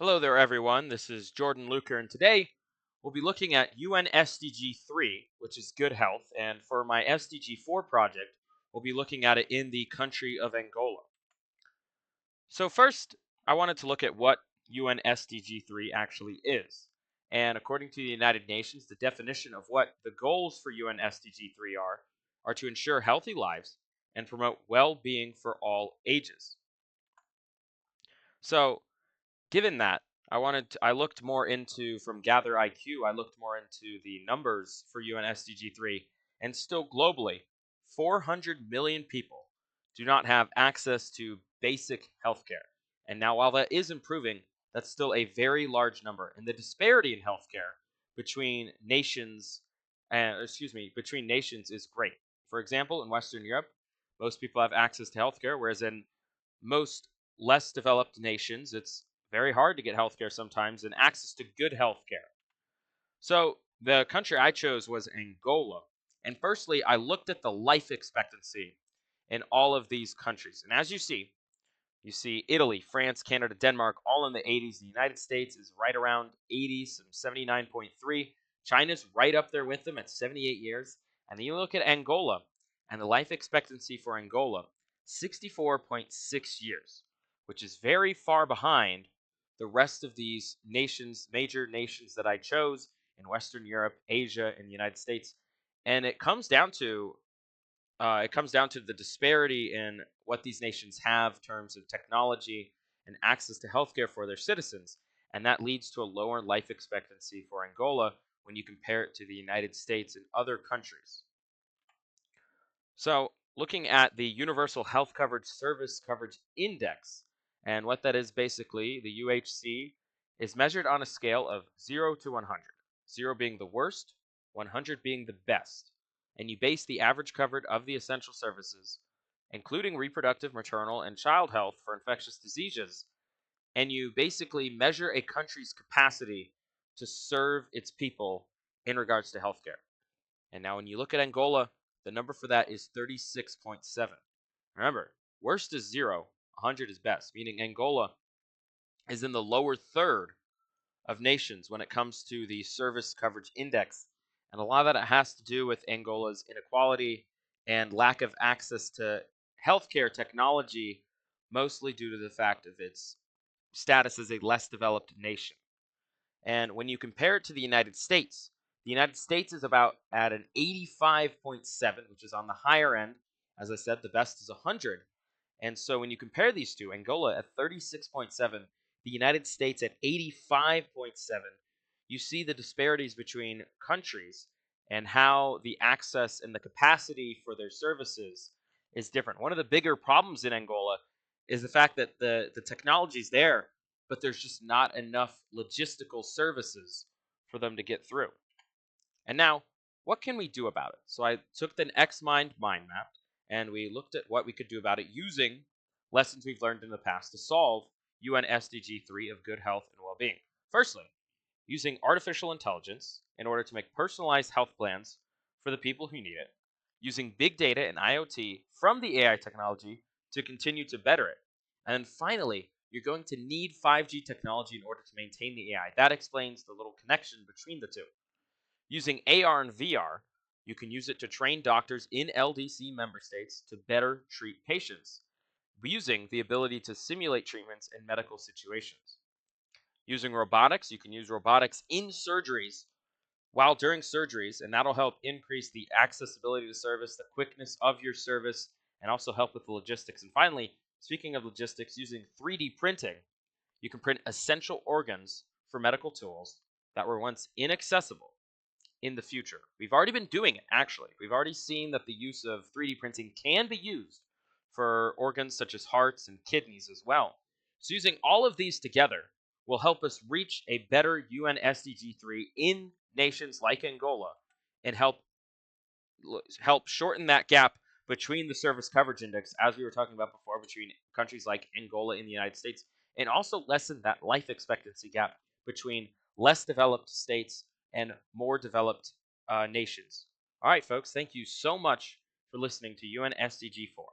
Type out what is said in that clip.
Hello there, everyone. This is Jordan Luker, and today we'll be looking at UNSDG 3, which is good health. And for my SDG 4 project, we'll be looking at it in the country of Angola. So, first, I wanted to look at what UNSDG 3 actually is. And according to the United Nations, the definition of what the goals for UNSDG 3 are to ensure healthy lives and promote well being for all ages. So, given that, I looked more into from Gather IQ, I looked more into the numbers for UNSDG 3, and still globally, 400 million people do not have access to basic healthcare. And now, while that is improving, that's still a very large number. And the disparity in healthcare between nations, between nations is great. For example, in Western Europe, most people have access to healthcare, whereas in most less developed nations, it's very hard to get healthcare sometimes and access to good healthcare. So the country I chose was Angola. And firstly, I looked at the life expectancy in all of these countries. And as you see Italy, France, Canada, Denmark, all in the 80s. The United States is right around 80, some 79.3. China's right up there with them at 78 years. And then you look at Angola, and the life expectancy for Angola, 64.6 years, which is very far behind the rest of these nations, major nations that I chose in Western Europe, Asia, and the United States. And it comes down to the disparity in what these nations have in terms of technology and access to healthcare for their citizens. And that leads to a lower life expectancy for Angola when you compare it to the United States and other countries. So, looking at the Universal Health Coverage Service Coverage Index, and what that is basically, the UHC is measured on a scale of 0 to 100, 0 being the worst, 100 being the best. And you base the average coverage of the essential services, including reproductive, maternal, and child health for infectious diseases, and you basically measure a country's capacity to serve its people in regards to healthcare. And now when you look at Angola, the number for that is 36.7. Remember, worst is 0, 100 is best, meaning Angola is in the lower third of nations when it comes to the service coverage index. And a lot of that has to do with Angola's inequality and lack of access to healthcare technology, mostly due to the fact of its status as a less developed nation. And when you compare it to the United States is about at an 85.7, which is on the higher end. As I said, the best is 100. And so when you compare these two, Angola at 36.7, the United States at 85.7, you see the disparities between countries and how the access and the capacity for their services is different. One of the bigger problems in Angola is the fact that the technology is there, but there's just not enough logistical services for them to get through. And now, what can we do about it? So I took the XMind mind map and we looked at what we could do about it using lessons we've learned in the past to solve UN SDG 3 of good health and well being. Firstly, using artificial intelligence in order to make personalized health plans for the people who need it, using big data and IoT from the AI technology to continue to better it. And then finally, you're going to need 5G technology in order to maintain the AI. That explains the little connection between the two. Using AR and VR, you can use it to train doctors in LDC member states to better treat patients, using the ability to simulate treatments in medical situations. Using robotics, you can use robotics in surgeries while during surgeries, and that'll help increase the accessibility to service, the quickness of your service, and also help with the logistics. And finally, speaking of logistics, using 3D printing, you can print essential organs for medical tools that were once inaccessible in the future. We've already been doing it, actually. We've already seen that the use of 3D printing can be used for organs such as hearts and kidneys as well. So, using all of these together will help us reach a better UN SDG 3 in nations like Angola and help shorten that gap between the service coverage index, as we were talking about before, between countries like Angola and the United States, and also lessen that life expectancy gap between less developed states and more developed nations. All right, folks, thank you so much for listening to UN SDG 4.